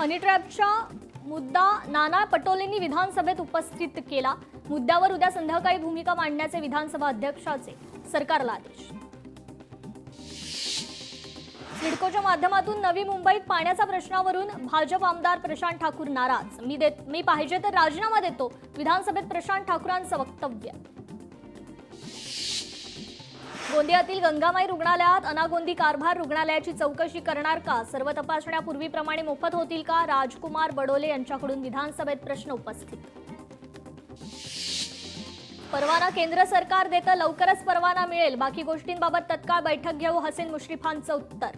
हनी ट्रॅपचा मुद्दा नाना पटोलेंनी विधानसभेत उपस्थित केला। मुद्द्यावर उद्या संध्याकाळी भूमिका मांडण्याचे विधानसभा अध्यक्षाचे सरकारला आदेश। सिडकोच्या माध्यमातून नवी मुंबईत पाण्याच्या प्रश्नावरून भाजप आमदार प्रशांत ठाकूर नाराज। मी पाहिजे तर राजीनामा देतो, विधानसभेत प्रशांत ठाकूरांचं वक्तव्य। गोंदियातील गंगामाई रुग्णालयात अनागोंदी कारभार, रुग्णालयाची चौकशी करणार का? सर्व तपासण्या पूर्वीप्रमाणे मोफत होतील का? राजकुमार बडोले यांच्याकडून विधानसभेत प्रश्न उपस्थित। परवाना केंद्र सरकार देतं, लवकरच परवाना मिळेल, बाकी गोष्टींबाबत तत्काळ बैठक घेऊ, हसन मुश्रीफांचं उत्तर।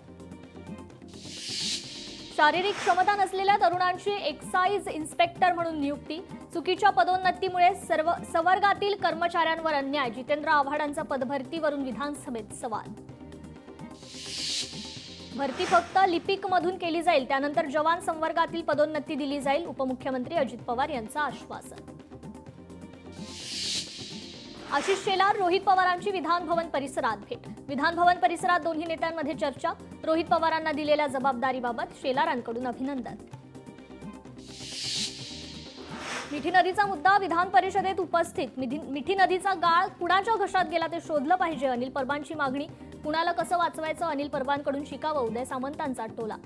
शारीरिक क्षमता नसलेल्या तरुणांची एक्साइज इन्स्पेक्टर म्हणून नियुक्ती, चुकीच्या पदोन्नतीमुळे संवर्गातील कर्मचाऱ्यांवर अन्याय, जितेंद्र आव्हाडांचा पदभरतीवरून विधानसभेत सवाल। भरती फक्त लिपिक मधून केली जाईल, त्यानंतर जवान संवर्गातील पदोन्नती दिली जाईल, उपमुख्यमंत्री अजित पवार यांचं आश्वासन। आशिष शेलार रोहित पवारांची विधान भवन परिसरात भेट, विधान भवन परिसरात दोन्ही नेत्यांमध्ये चर्चा, रोहित पवारांना दिलेल्या जबाबदारीबाबत शेलारांकडून अभिनंदन। मिठी नदीचा मुद्दा विधान परिषदेत उपस्थित, मिठी नदीचा गाळ कुणाच्या घशात गेला ते शोधलं पाहिजे, अनिल परबांची मागणी। कुणाला कसं वाचवायचं, अनिल परबांकडून शिकावं, उदय सामंतांचा टोला।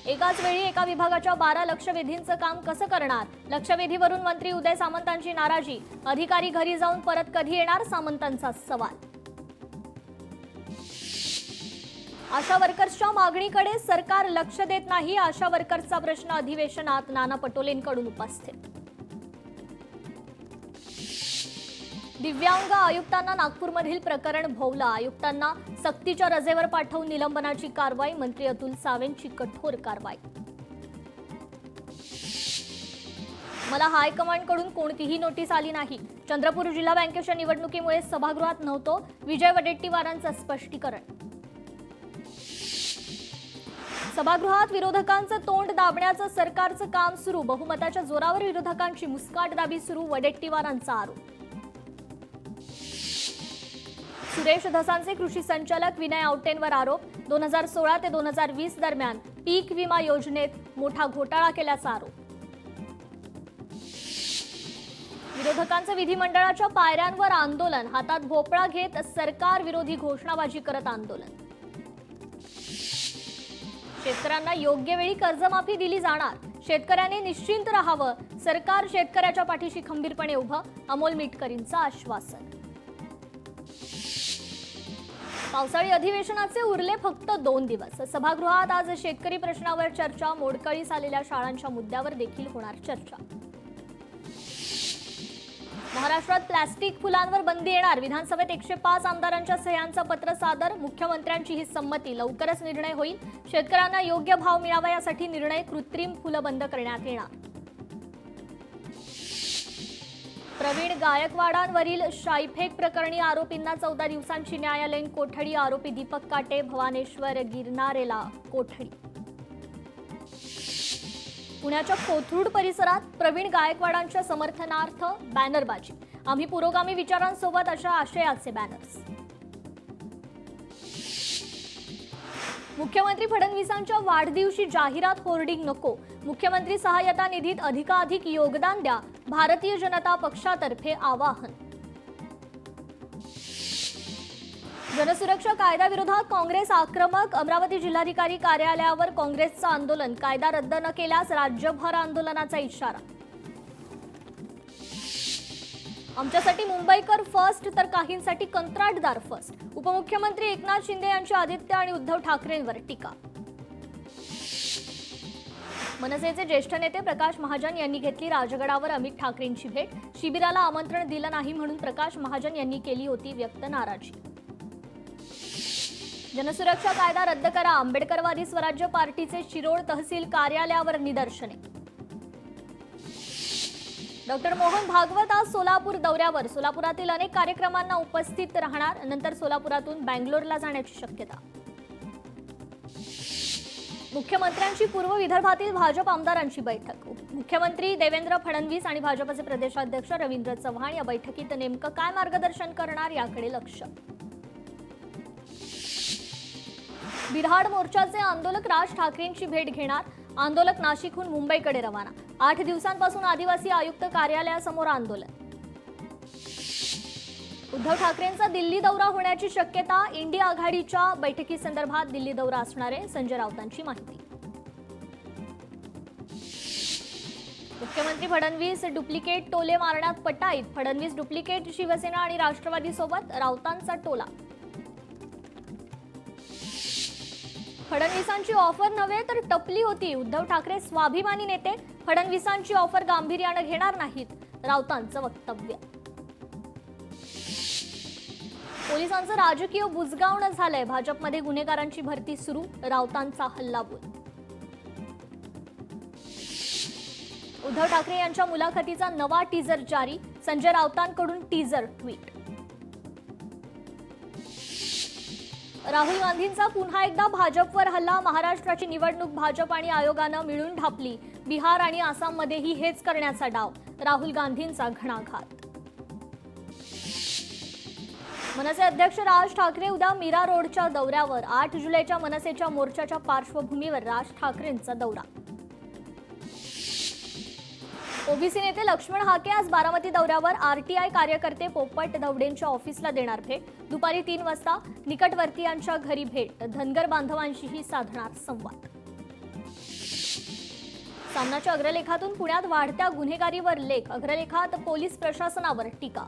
एकाच वेळी एका विभागाच्या 12 लक्षवेधींचं काम कसं करणार? लक्षवेधीवरून मंत्री उदय सामंतांची नाराजी, अधिकारी घरी जाऊन परत कधी येणार, सामंतांचा सवाल। आशा वर्कर्सच्या मागणीकडे सरकार लक्ष देत नाही, आशा वर्कर्सचा प्रश्न अधिवेशनात नाना पटोलेंकडून उपस्थित। दिव्यांग आयुक्तांना नागपूरमधील प्रकरण भोवलं, आयुक्तांना सक्तीच्या रजेवर पाठवून निलंबनाची कारवाई, मंत्री अतुल सावेंची कठोर कारवाई। मला हायकमांडकडून कोणतीही नोटीस आली नाही, चंद्रपूर जिल्हा बँकेच्या निवडणुकीमुळे सभागृहात नव्हतो, विजय वडेट्टीवारांचं स्पष्टीकरण। सभागृहात विरोधकांचं तोंड दाबण्याचं सरकारचं काम सुरू, बहुमताच्या जोरावर विरोधकांची मुस्काटदाबी सुरू, वडेट्टीवारांचा आरोप। सुरेश धसांचे कृषी संचालक विनय आवटेंवर आरोप, 2016 ते 2020 दरम्यान पीक विमा योजनेत मोठा घोटाळा केल्याचा आरोप। विरोधकांचं विधिमंडळाच्या पायऱ्यांवर आंदोलन, हातात भोपळा घेत सरकार विरोधी घोषणाबाजी करत आंदोलन। शेतकऱ्यांना योग्य वेळी कर्जमाफी दिली जाणार, शेतकऱ्यांनी निश्चिंत राहावं, सरकार शेतकऱ्याच्या पाठीशी खंबीरपणे उभं, अमोल मिटकरींचं आश्वासन। पावसाळी अधिवेशनाचे उरले फक्त 2 दिवस, सभागृहात आज शेतकरी प्रश्नावर चर्चा, मोडकळीस आलेल्या शाळांच्या मुद्द्यावर देखील होणार चर्चा। महाराष्ट्रात प्लास्टिक फुलांवर बंदी येणार, विधानसभेत 105 आमदारांच्या सह्यांचं पत्र सादर, मुख्यमंत्र्यांची ही संमती, लवकरच निर्णय होईल, शेतकऱ्यांना योग्य भाव मिळावा यासाठी निर्णय, कृत्रिम फुलं बंद करण्यात येणार। प्रवीण गायकवाडांवरील शाईफेक प्रकरणी आरोपींना 14 दिवसांची न्यायालयीन कोठडी, आरोपी दीपक काटे, भवानेश्वर गिरनारेला कोठडी। पुण्याच्या कोथरूड परिसरात प्रवीण गायकवाडांच्या समर्थनार्थ बॅनरबाजी, आम्ही पुरोगामी विचारांसोबत अशा आशयाचे बॅनर्स। मुख्यमंत्री फडणवीसांच्या वाढदिवशी जाहिरात होर्डिंग नको, मुख्यमंत्री सहाय्यता निधीत अधिकाधिक योगदान द्या, भारतीय जनता पक्षातर्फे आवाहन। जनसुरक्षा कायद्याविरोधात काँग्रेस आक्रमक, अमरावती जिल्हाधिकारी कार्यालयावर काँग्रेसचं आंदोलन, कायदा रद्द न केल्यास राज्यभर आंदोलनाचा इशारा। आमच्यासाठी मुंबईकर फर्स्ट तर काहींसाठी कंत्राटदार फर्स्ट, उपमुख्यमंत्री एकनाथ शिंदे यांची आदित्य आणि उद्धव ठाकरेंवर टीका। मनसेचे ज्येष्ठ नेते प्रकाश महाजन यांनी घेतली राजगडावर अमित ठाकरेंची भेट, शिबिराला आमंत्रण दिलं नाही म्हणून प्रकाश महाजन यांनी केली होती व्यक्त नाराजी। जनसुरक्षा कायदा रद्द करा, आंबेडकरवादी स्वराज्य पार्टीचे शिरोळ तहसील कार्यालयावर निदर्शने। डॉक्टर मोहन भागवत आज सोलापूर दौऱ्यावर, सोलापुरातील अनेक कार्यक्रमांना उपस्थित राहणार, नंतर सोलापुरातून बँगलोरला जाण्याची शक्यता। मुख्यमंत्र्यांची पूर्व विदर्भातील भाजप आमदारांची बैठक, मुख्यमंत्री देवेंद्र फडणवीस आणि भाजपचे प्रदेशाध्यक्ष रवींद्र चव्हाण या बैठकीत नेमकं काय मार्गदर्शन करणार याकडे लक्ष। बिऱ्हाड मोर्चाचे आंदोलक राज ठाकरेंची भेट घेणार. आंदोलक नाशिकहून मुंबईकडे रवाना. 8 दिवसांपासून आदिवासी आयुक्त कार्यालयासमोर आंदोलन. उद्धव ठाकरेंचा दिल्ली दौरा होण्याची शक्यता. इंडिया आघाडीच्या बैठकीसंदर्भात दिल्ली दौरा असणार आहे, संजय राऊतांची माहिती. मुख्यमंत्री फडणवीस डुप्लिकेट टोले मारण्यात पटाईत. फडणवीस डुप्लिकेट शिवसेना आणि राष्ट्रवादी सोबत, राऊतांचा टोला. फडणवीसांची ऑफर नव्हे तर टपली होती. उद्धव ठाकरे स्वाभिमानी नेते. फडणवीसांची ऑफर गांभीर्याने घेणार नाहीत, राऊतांचं वक्तव्य. पोलिसांचं राजकीय बुजगावणं झालंय. भाजपमध्ये गुन्हेगारांची भरती सुरू, राऊतांचा हल्लाबोल. उद्धव ठाकरे यांच्या मुलाखतीचा नवा टीजर जारी. संजय राऊतांकडून टीजर ट्विट. राहुल गांधींचा पुन्हा एकदा भाजपवर हल्ला. महाराष्ट्राची निवडणूक भाजप आणि आयोगानं मिळून ढापली. बिहार आणि आसाममध्येही हेच करण्याचा डाव. राहुल गांधींचा घणाघात. मनसे अध्यक्ष राज ठाकरे उद्या मीरा रोडच्या दौऱ्यावर. 8 जुलैच्या मनसेच्या मोर्चाच्या पार्श्वभूमीवर राज ठाकरेंचा दौरा. ओबीसी नेते लक्ष्मण हाके आज बारामती दौऱ्यावर. आरटीआय कार्यकर्ते पोपट दवडेंच्या ऑफिसला देणार भेट. दुपारी 3 वाजता निकटवर्तीयांच्या घरी भेट. धनगर बांधवांशीही साधणार संवाद. सामनाच्या अग्रलेखातून पुण्यात वाढत्या गुन्हेगारीवर लेख. अग्रलेखात पोलीस प्रशासनावर टीका.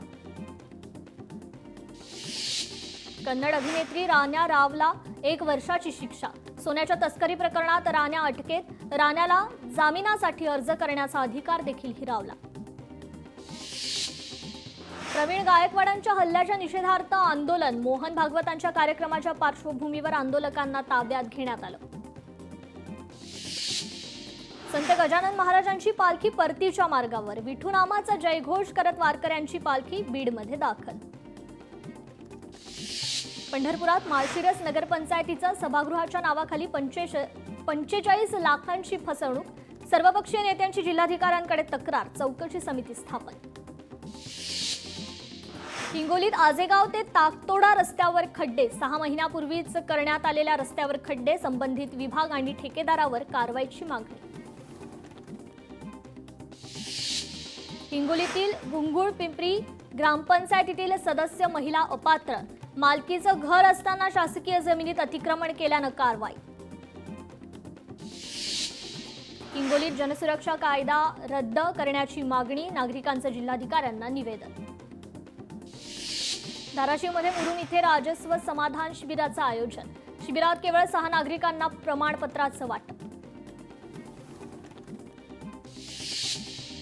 कन्नड अभिनेत्री राण्या रावला 1 वर्षाची शिक्षा. सोन्याच्या तस्करी प्रकरणात राण्या अटकेत. राण्याला जामिनासाठी अर्ज करण्याचा अधिकार देखील हिरावला. प्रवीण गायकवाडांच्या हल्ल्याच्या निषेधार्थ आंदोलन. मोहन भागवतांच्या कार्यक्रमाच्या पार्श्वभूमीवर आंदोलकांना ताब्यात घेण्यात आलं. संत गजानन महाराजांची पालखी परतीच्या मार्गावर. विठुनामाचा जयघोष करत वारकऱ्यांची पालखी बीडमध्ये दाखल. पंढरपुरात माळशिरस नगरपंचायतीचा सभागृहाच्या नावाखाली 45 लाखांची फसवणूक. सर्वपक्षीय नेत्यांची जिल्हाधिकाऱ्यांकडे तक्रार. चौकशी समिती स्थापन. हिंगोलीत आजेगाव ते ताकतोडा रस्त्यावर खड्डे. 6 महिन्यापूर्वीच करण्यात आलेल्या रस्त्यावर खड्डे. संबंधित विभाग आणि ठेकेदारावर कारवाईची मागणी. हिंगोलीतील गुंगुळ पिंपरी ग्रामपंचायतीतील सदस्य महिला अपात्र. मालकीचं घर असताना शासकीय जमिनीत अतिक्रमण केल्यानं कारवाई. हिंगोलीत जनसुरक्षा कायदा रद्द करण्याची मागणी. नागरिकांचं जिल्हाधिकाऱ्यांना निवेदन. धाराशिवमध्ये मुरुम इथे राजस्व समाधान शिबिराचं आयोजन. शिबिरात केवळ 6 नागरिकांना प्रमाणपत्राचं वाटप.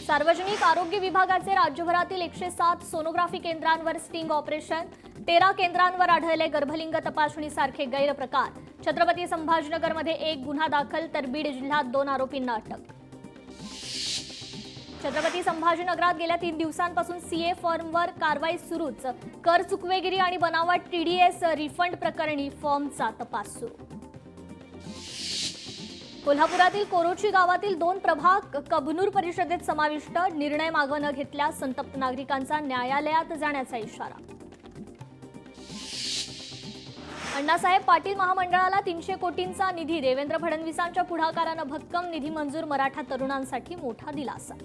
सार्वजनिक आरोग्य विभागाचे राज्यभरातील 107 सोनोग्राफी केंद्रांवर स्टिंग ऑपरेशन. 13 केंद्रांवर आढळले गर्भलिंग तपासणीसारखे गैरप्रकार. छत्रपती संभाजीनगरमध्ये 1 गुन्हा दाखल तर बीड जिल्ह्यात 2 आरोपींना अटक. छत्रपती संभाजीनगरात गेल्या 3 दिवसांपासून सीए फॉर्मवर कारवाई सुरूच. कर चुकवेगिरी आणि बनावट टीडीएस रिफंड प्रकरणी फॉर्मचा तपास सुरू. कोल्हापुरातील कोरोची गावातील 2 प्रभाग कबनूर परिषदेत समाविष्ट. निर्णय मागे न घेतल्यास संतप्त नागरिकांचा न्यायालयात जाण्याचा इशारा. अण्णासाहेब पाटील महामंडळाला 300 कोटींचा निधी. देवेंद्र फडणवीसांच्या पुढाकारानं भक्कम निधी मंजूर. मराठा तरुणांसाठी मोठा दिलासा.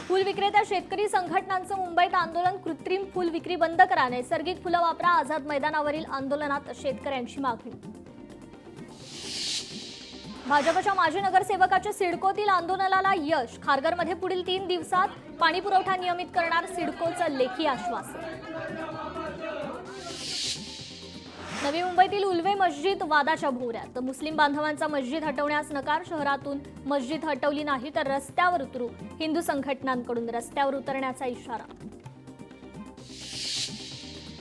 फुल विक्रेत्या शेतकरी संघटनांचं मुंबईत आंदोलन. कृत्रिम फुल विक्री बंद करा. नैसर्गिक फुलं वापरा. आझाद मैदानावरील आंदोलनात शेतकऱ्यांची मागणी. भाजपच्या माजी नगरसेवकाच्या सिडकोतील आंदोलनाला यश. खारघरमध्ये पुढील 3 दिवसात पाणीपुरवठा नियमित करणार. सिडकोचं लेखी आश्वासन. नवी मुंबईतील उल्वे मस्जिद वादाच्या भोवऱ्यात. मुस्लिम बांधवांचा मस्जिद हटवण्यास नकार. शहरातून मस्जिद हटवली नाही तर रस्त्यावर उतरू. हिंदू संघटनांकडून रस्त्यावर उतरण्याचा इशारा.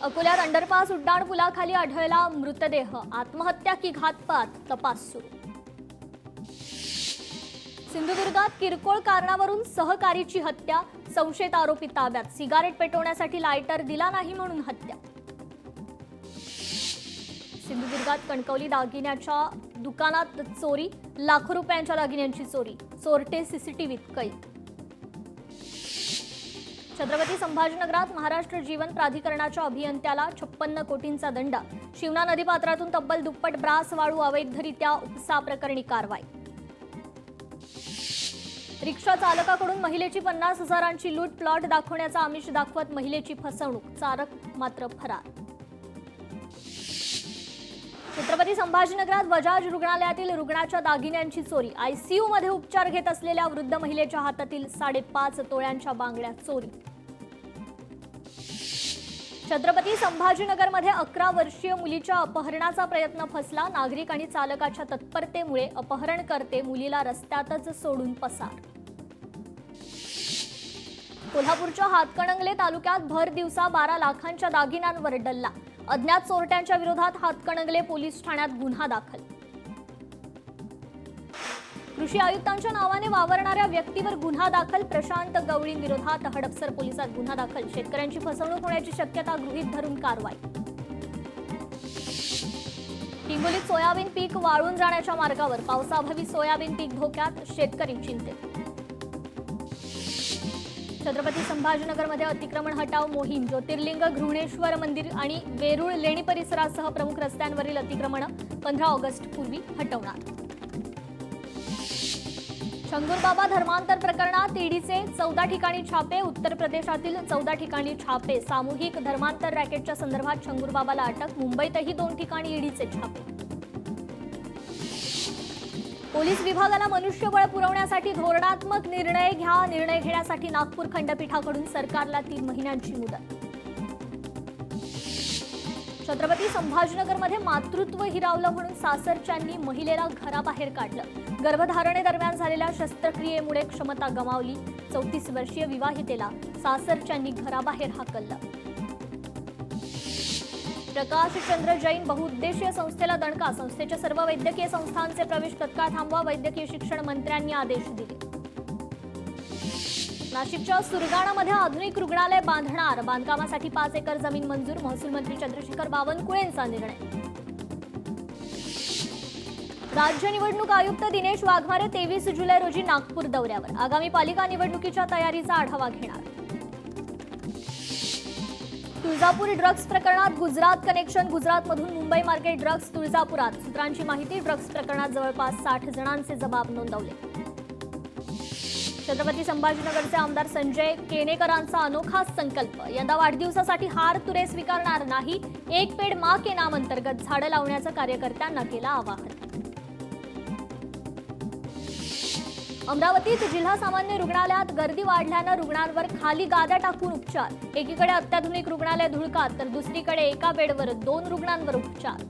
अकोल्यात अंडरपास उड्डाणपुलाखाली आढळला मृतदेह. आत्महत्या की घातपात, तपास सुरू. सिंधुदुर्गात किरकोळ कारणावरून सहकारीची हत्या. संशयित आरोपी ताब्यात. सिगारेट पेटवण्यासाठी लायटर दिला नाही म्हणून हत्या. सिंधुदुर्गात कणकवली दागिन्याच्या दुकानात चोरी. लाखो रुपयांच्या दागिन्यांची चोरी. चोरटे सीसीटीव्हीत कैद. छत्रपती संभाजीनगरात महाराष्ट्र जीवन प्राधिकरणाच्या अभियंत्याला 56 कोटींचा दंड. शिवना नदीपात्रातून तब्बल दुप्पट ब्रास वाळू अवैधरित्या उपसा प्रकरणी कारवाई. रिक्षा चालकाकडून महिलेची 50,000ची लूट. प्लॉट दाखवण्याचा आमिष दाखवत महिलेची फसवणूक. चालक मात्र फरार. छत्रपती संभाजीनगरात बजाज रुग्णालयातील रुग्णाच्या दागिन्यांची चोरी. आयसीयू मध्ये उपचार घेत असलेल्या वृद्ध महिलेच्या हातातील 5.5 तोळ्यांच्या बांगड्या चोरी. छत्रपती संभाजीनगरमध्ये 11 वर्षीय मुलीच्या अपहरणाचा प्रयत्न फसला. नागरिक आणि चालकाच्या तत्परतेमुळे अपहरणकर्ते मुलीला रस्त्यातच सोडून पसार. कोल्हापूरच्या हातकणंगले तालुक्यात भर दिवसा 12 लाखांच्या दागिन्यांवर डल्ला. अज्ञात चोरट्यांच्या विरोधात हातकणंगले पोलीस ठाण्यात गुन्हा दाखल. कृषी आयुक्तांच्या नावाने वावरणाऱ्या व्यक्तीवर गुन्हा दाखल. प्रशांत गवळींविरोधात हडपसर पोलिसात गुन्हा दाखल. शेतकऱ्यांची फसवणूक होण्याची शक्यता गृहीत धरून कारवाई. हिंगोलीत सोयाबीन पीक वाळून जाण्याच्या मार्गावर. पावसाअभावी सोयाबीन पीक धोक्यात. शेतकरी चिंतेत. छत्रपती संभाजीनगरमध्ये अतिक्रमण हटाव मोहीम. ज्योतिर्लिंग घृणेश्वर मंदिर आणि वेरूळ लेणी परिसरासह प्रमुख रस्त्यांवरील अतिक्रमण 15 ऑगस्ट पूर्वी हटवणार. शंगूरबाबा धर्मांतर प्रकरणात ईडीचे 14 ठिकाणी छापे. उत्तर प्रदेशातील 14 ठिकाणी छापे. सामूहिक धर्मांतर रॅकेटच्या संदर्भात शंगूरबाबाला अटक. मुंबईतही 2 ठिकाणी ईडीचे छापे. पोलीस विभागाला मनुष्यबळ पुरवण्यासाठी धोरणात्मक निर्णय घ्या. निर्णय घेण्यासाठी नागपूर खंडपीठाकडून सरकारला 3 महिन्यांची मुदत. छत्रपती संभाजीनगरमध्ये मातृत्व हिरावलं म्हणून सासरच्यांनी महिलेला घराबाहेर काढलं. गर्भधारणेदरम्यान झालेल्या शस्त्रक्रियेमुळे क्षमता गमावली. 34 वर्षीय विवाहितेला सासरच्यांनी घराबाहेर हाकललं. प्रकाशचंद्र जैन बहुउद्देशीय संस्थेला दणका. संस्थेच्या सर्व वैद्यकीय संस्थांचे प्रवेश तत्काळ थांबवा. वैद्यकीय शिक्षण मंत्र्यांनी आदेश दिले. नाशिकच्या सुरगाणामध्ये आधुनिक रुग्णालय बांधणार. बांधकामासाठी 5 एकर जमीन मंजूर. महसूल मंत्री चंद्रशेखर बावनकुळेंचा निर्णय. राज्य निवडणूक आयुक्त दिनेश वाघमारे 23 जुलै रोजी नागपूर दौऱ्यावर. आगामी पालिका निवडणुकीच्या तयारीचा आढावा घेणार. तुळजापूर ड्रग्ज प्रकरणात गुजरात कनेक्शन. गुजरातमधून मुंबई मार्केट ड्रग्ज तुळजापुरात. सूत्रांची माहिती. ड्रग्ज प्रकरणात जवळपास 60 जणांचे जबाब नोंदवले. छत्रपती संभाजीनगरचे आमदार संजय केनेकरांचा अनोखा संकल्प. यंदा वाढदिवसासाठी हार तुरे स्वीकारणार नाही. एक पेड मां के नाम अंतर्गत झाडं लावण्याचं कार्यकर्त्यांना केलं आवाहन. अमरावतीत जिल्हा सामान्य रुग्णालयात गर्दी वाढल्यानं रुग्णांवर खाली गाद्या टाकून उपचार. एकीकडे अत्याधुनिक रुग्णालय धुळकात तर दुसरीकडे एका बेडवर 2 रुग्णांवर उपचार.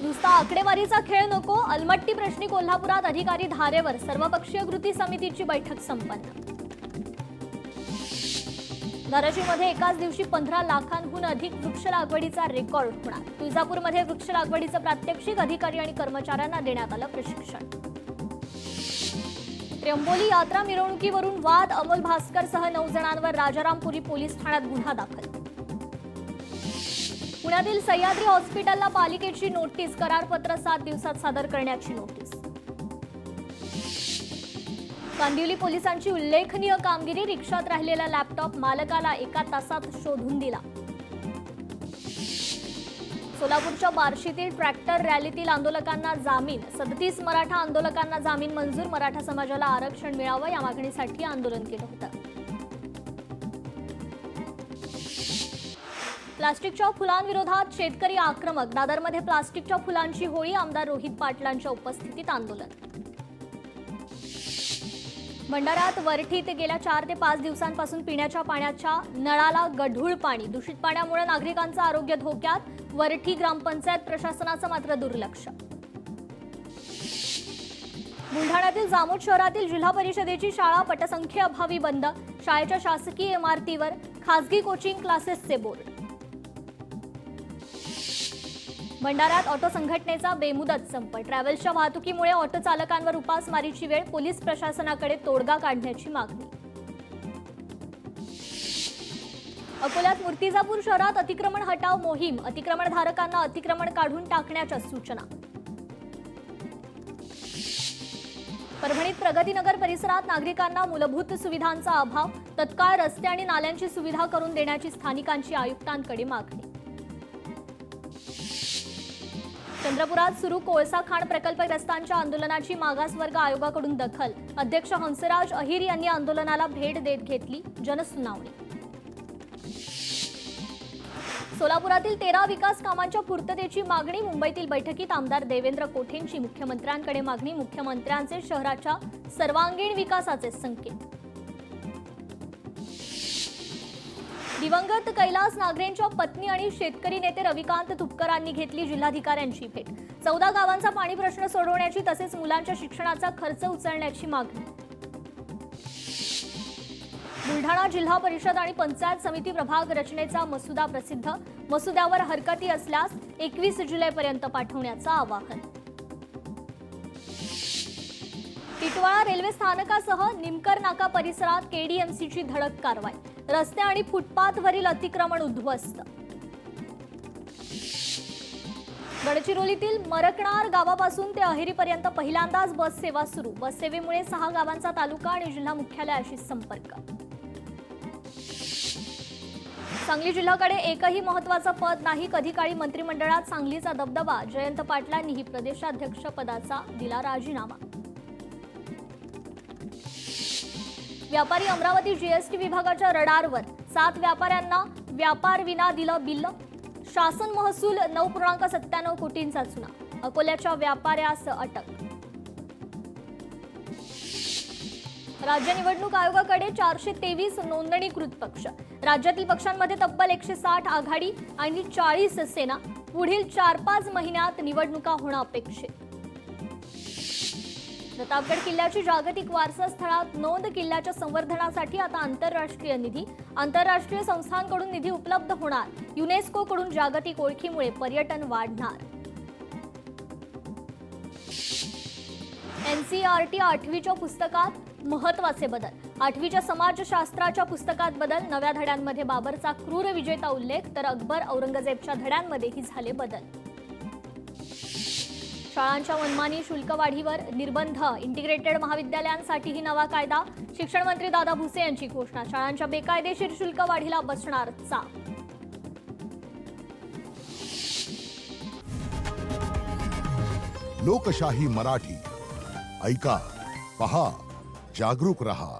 नुसता आकडेवारीचा खेळ नको. अलमट्टी प्रश्नी कोल्हापुरात अधिकारी धारेवर. सर्वपक्षीय कृती समितीची बैठक संपन्न. धाराशिवमध्ये एकाच दिवशी 15 लाखांहून अधिक वृक्ष लागवडीचा रेकॉर्ड होणार. तुळजापूरमध्ये वृक्ष लागवडीचं प्रात्यक्षिक. अधिकारी आणि कर्मचाऱ्यांना देण्यात आलं प्रशिक्षण. त्र्यंबोली यात्रा मिरवणुकीवरून वाद. अमोल भास्करसह 9 जणांवर राजारामपुरी पोलीस ठाण्यात गुन्हा दाखल. पुण्यातील सह्याद्री हॉस्पिटलला पालिकेची नोटीस. करारपत्र 7 दिवसात सादर करण्याची नोटीस. कांदिवली पोलिसांची उल्लेखनीय कामगिरी. रिक्षात राहिलेला लॅपटॉप मालकाला 1 तासात शोधून दिला. सोलापूरच्या बार्शीतील ट्रॅक्टर रॅलीतील आंदोलकांना जामीन. 37 मराठा आंदोलकांना जामीन मंजूर. मराठा समाजाला आरक्षण मिळावं या मागणीसाठी आंदोलन केलं होतं. प्लास्टिकच्या फुलांविरोधात शेतकरी आक्रमक. दादरमध्ये प्लास्टिकच्या फुलांची होळी. आमदार रोहित पाटलांच्या उपस्थितीत आंदोलन. भंडाऱ्यात वरठीत गेल्या 4 ते 5 दिवसांपासून पिण्याच्या पाण्याच्या नळाला गढूळ पाणी. दूषित पाण्यामुळे नागरिकांचं आरोग्य धोक्यात. वरठी ग्रामपंचायत प्रशासनाचं मात्र दुर्लक्ष. बुलढाण्यातील जामोद शहरातील जिल्हा परिषदेची शाळा पटसंख्येअभावी बंद. शाळेच्या शासकीय इमारतीवर खासगी कोचिंग क्लासेसचे बोर्ड. भंडाऱ्यात ऑटो संघटनेचा बेमुदत संप. ट्रॅव्हल्सच्या वाहतुकीमुळे ऑटो चालकांवर उपासमारीची वेळ. पोलीस प्रशासनाकडे तोडगा काढण्याची मागणी. अकोल्यात मूर्तिजापूर शहरात अतिक्रमण हटाव मोहीम. अतिक्रमणधारकांना अतिक्रमण काढून टाकण्याच्या सूचना. परभणीत प्रगतीनगर परिसरात नागरिकांना मूलभूत सुविधांचा अभाव, तत्काळ रस्ते आणि नाल्यांची सुविधा करून देण्याची स्थानिकांची आयुक्तांकडे मागणी. चंद्रपुरात सुरू कोळसा खाण प्रकल्पग्रस्तांच्या आंदोलनाची मागासवर्ग आयोगाकडून दखल. अध्यक्ष हंसराज अहिर यांनी आंदोलनाला भेट देत घेतली जनसुनावणी. सोलापुरातील 13 विकास कामांच्या पूर्ततेची मागणी. मुंबईतील बैठकीत आमदार देवेंद्र कोठेंची मुख्यमंत्र्यांकडे मागणी. मुख्यमंत्र्यांचे शहराच्या सर्वांगीण विकासाचे संकेत. दिवंगत कैलास नागरेंच्या पत्नी आणि शेतकरी नेते रविकांत तुपकरांनी घेतली जिल्हाधिकाऱ्यांची भेट. 14 गावांचा पाणी प्रश्न सोडवण्याची तसेच मुलांच्या शिक्षणाचा खर्च उचलण्याची मागणी. बुलढाणा जिल्हा परिषद आणि पंचायत समिती प्रभाग रचनेचा मसुदा प्रसिद्ध. मसुद्यावर हरकती असल्यास 21 जुलैपर्यंत पाठवण्याचं आवाहन. टिटवाळा रेल्वे स्थानकासह निमकर नाका परिसरात केडीएमसीची धडक कारवाई. रस्ते आणि फुटपाथवरील अतिक्रमण उद्ध्वस्त. गडचिरोलीतील मरकणार गावापासून ते अहेरीपर्यंत पहिल्यांदाच बस सेवा सुरू. बस सेवेमुळे 6 गावांचा तालुका आणि जिल्हा मुख्यालयाशी संपर्क. सांगली जिल्ह्याकडे एकही महत्त्वाचं पद नाही. कधी काळी मंत्रिमंडळात सांगलीचा दबदबा. जयंत पाटलांनीही प्रदेशाध्यक्ष पदाचा दिला राजीनामा. व्यापारी अमरावती जीएसटी विभागाच्या रडारवर. 7 व्यापाऱ्यांना व्यापार विना दिलं बिल. शासन महसूल 9.97 कोटींचा चुना. अकोल्याच्या व्यापाऱ्यास अटक. राज्य निवडणूक आयोगाकडे 423 नोंदणीकृत पक्ष. राज्यातील पक्षांमध्ये तब्बल 160 आघाडी आणि 40 सेना. पुढील 4-5 महिन्यात निवडणुका होणं अपेक्षित. प्रतापगड किल्ल्याची जागतिक वारसा स्थळात नोंद. किल्ल्याच्या संवर्धनासाठी आता आंतरराष्ट्रीय निधी. आंतरराष्ट्रीय संस्थांकडून निधी उपलब्ध होणार. युनेस्कोकडून जागतिक ओळखीमुळे पर्यटन वाढणार. एनसीईआरटी 8वीच्या पुस्तकात महत्त्वाचे बदल. 8वीच्या समाजशास्त्राच्या पुस्तकात बदल. नव्या धड्यांमध्ये बाबरचा क्रूर विजेता उल्लेख तर अकबर औरंगजेबच्या धड्यांमध्येही झाले बदल. शाळांच्या मनमानी शुल्कवाढीवर निर्बंध. इंटिग्रेटेड महाविद्यालयांसाठीही नवा कायदा. शिक्षण मंत्री दादा भुसे यांची घोषणा. शाळांच्या बेकायदेशीर शुल्कवाढीला बसणार चाप. लोकशाही मराठी ऐका, पहा, जागरूक रहा.